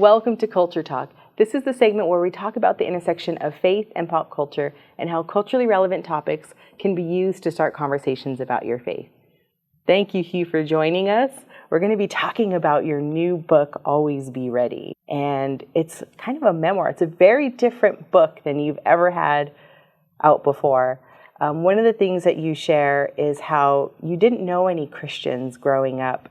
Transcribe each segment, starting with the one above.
Welcome to Culture Talk. This is the segment where we talk about the intersection of faith and pop culture and how culturally relevant topics can be used to start conversations about your faith. Thank you, Hugh, for joining us. We're going to be talking about your new book, Always Be Ready. And it's kind of a memoir. It's a very different book than you've ever had out before. One of the things that you share is how you didn't know any Christians growing up,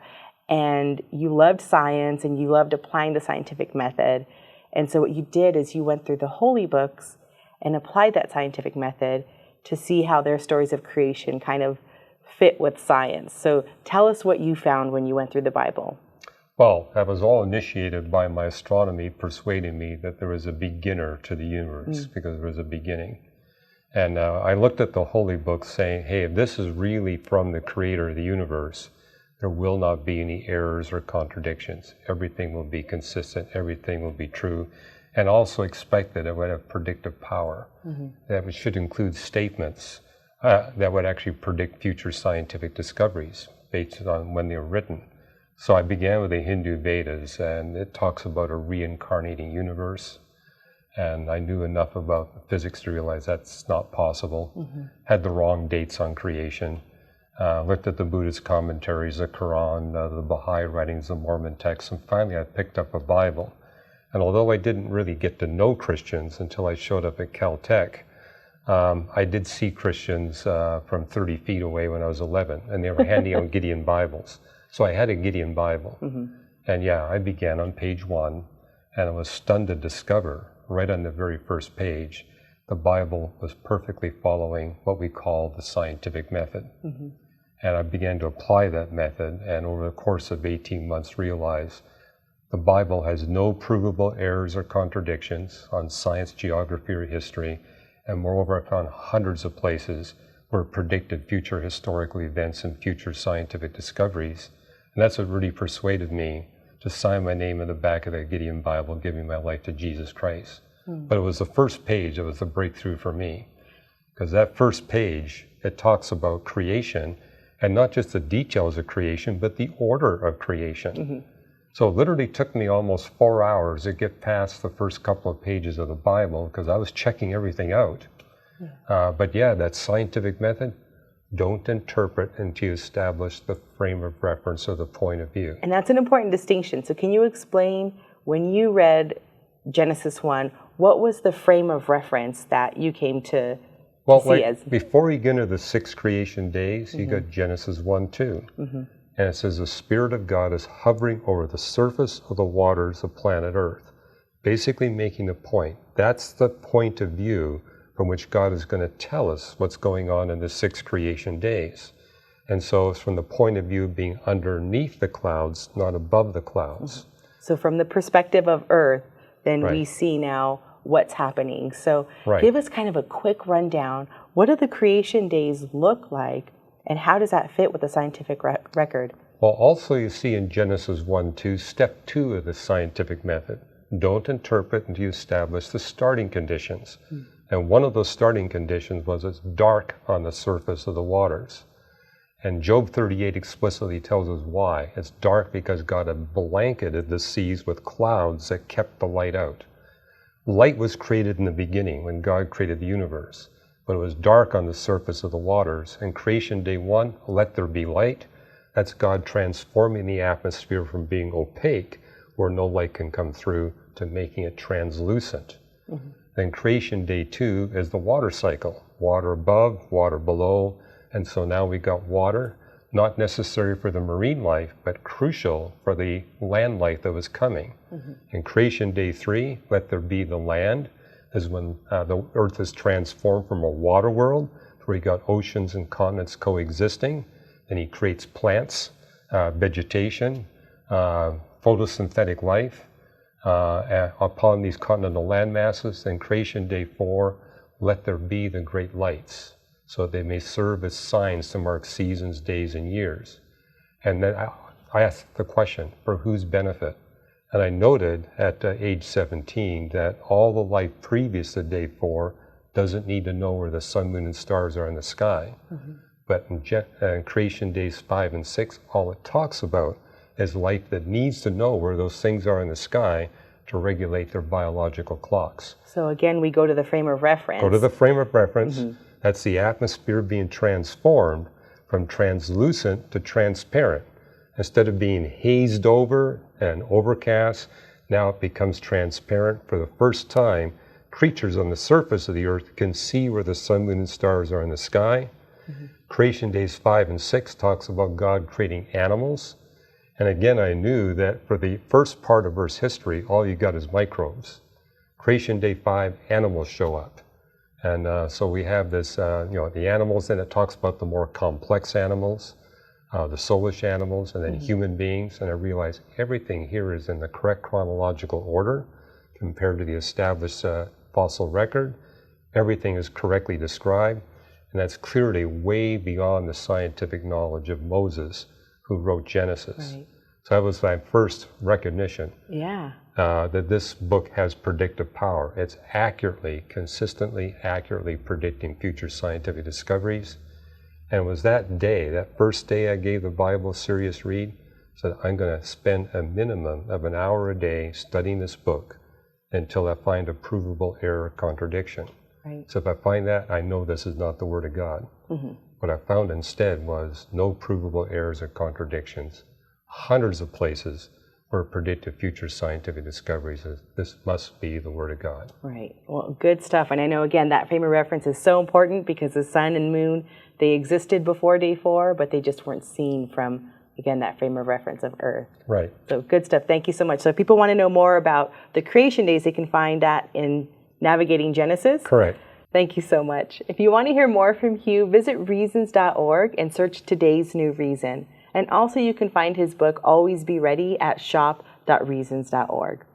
and you loved science and you loved applying the scientific method. And so what you did is you went through the holy books and applied that scientific method to see how their stories of creation kind of fit with science. So tell us what you found when you went through the Bible. Well, that was all initiated by my astronomy persuading me that there was a beginner to the universe because there was a beginning. And I looked at the holy books saying, hey, if this is really from the creator of the universe, there will not be any errors or contradictions. Everything will be consistent, everything will be true, and also expect that it would have predictive power. That it should include statements that would actually predict future scientific discoveries based on when they were written. So I began with the Hindu Vedas, and it talks about a reincarnating universe. And I knew enough about physics to realize that's not possible. Had the wrong dates on creation. Looked at the Buddhist commentaries, the Quran, the Baha'i writings, the Mormon texts, and finally I picked up a Bible. And although I didn't really get to know Christians until I showed up at Caltech, I did see Christians from 30 feet away when I was 11, and they were handing out Gideon Bibles. So I had a Gideon Bible. And yeah, I began on page 1, and I was stunned to discover right on the very first page, the Bible was perfectly following what we call the scientific method. And I began to apply that method, and over the course of 18 months realized the Bible has no provable errors or contradictions on science, geography, or history, and moreover I found hundreds of places where it predicted future historical events and future scientific discoveries. And that's what really persuaded me to sign my name in the back of the Gideon Bible, giving my life to Jesus Christ. But it was the first page that was the breakthrough for me. Because that first page, it talks about creation, and not just the details of creation, but the order of creation. So it literally took me almost 4 hours to get past the first couple of pages of the Bible, because I was checking everything out. But yeah, that scientific method, don't interpret until you establish the frame of reference or the point of view. And that's an important distinction. So can you explain, when you read Genesis 1, what was the frame of reference that you came to see as? Before you get into the 6 creation days, you got Genesis 1:2. And it says, the Spirit of God is hovering over the surface of the waters of planet Earth. Basically making the point, that's the point of view from which God is going to tell us what's going on in the 6 creation days. And so it's from the point of view of being underneath the clouds, not above the clouds. So from the perspective of Earth, then we see now what's happening. So give us kind of a quick rundown. What do the creation days look like, and how does that fit with the scientific record? Well, also you see in Genesis 1:2, step 2 of the scientific method. Don't interpret until you establish the starting conditions. And one of those starting conditions was it's dark on the surface of the waters. And Job 38 explicitly tells us why. It's dark because God had blanketed the seas with clouds that kept the light out. Light was created in the beginning when God created the universe, but it was dark on the surface of the waters. And creation day 1, let there be light. That's God transforming the atmosphere from being opaque, where no light can come through, to making it translucent. Then creation day 2 is the water cycle. Water above, water below. And so now we got water, not necessary for the marine life, but crucial for the land life that was coming. In creation day 3, let there be the land, is when the earth is transformed from a water world, where you got oceans and continents coexisting. Then he creates plants, vegetation, photosynthetic life upon these continental land masses. Then creation day 4, let there be the great lights, so they may serve as signs to mark seasons, days, and years. And then I asked the question, for whose benefit? And I noted at age 17 that all the life previous to day 4 doesn't need to know where the sun, moon, and stars are in the sky. But in creation days 5 and 6, all it talks about is life that needs to know where those things are in the sky to regulate their biological clocks. So again, we go to the frame of reference. Go to the frame of reference. That's the atmosphere being transformed from translucent to transparent. Instead of being hazed over and overcast, now it becomes transparent. For the first time, creatures on the surface of the earth can see where the sun, moon, and stars are in the sky. Creation days 5 and 6 talks about God creating animals. And again, I knew that for the first part of Earth's history, all you got is microbes. Creation day 5, animals show up. And so we have this, the animals, then it talks about the more complex animals, the soulish animals, and then human beings. And I realized everything here is in the correct chronological order compared to the established fossil record. Everything is correctly described. And that's clearly way beyond the scientific knowledge of Moses, who wrote Genesis. Right. So that was my first recognition. Yeah. That this book has predictive power. It's consistently accurately predicting future scientific discoveries. And it was that day, that first day I gave the Bible a serious read, said I'm going to spend a minimum of an hour a day studying this book until I find a provable error or contradiction. Right. So if I find that, I know this is not the Word of God. What I found instead was no provable errors or contradictions. Hundreds of places where it predicted future scientific discoveries. This must be the Word of God. Right. Well, good stuff. And I know, again, that frame of reference is so important because the sun and moon, they existed before day 4, but they just weren't seen from, again, that frame of reference of Earth. Right. So good stuff. Thank you so much. So if people want to know more about the creation days, they can find that in Navigating Genesis. Correct. Thank you so much. If you want to hear more from Hugh, visit reasons.org and search Today's New Reason. And also you can find his book, Always Be Ready, at shop.reasons.org.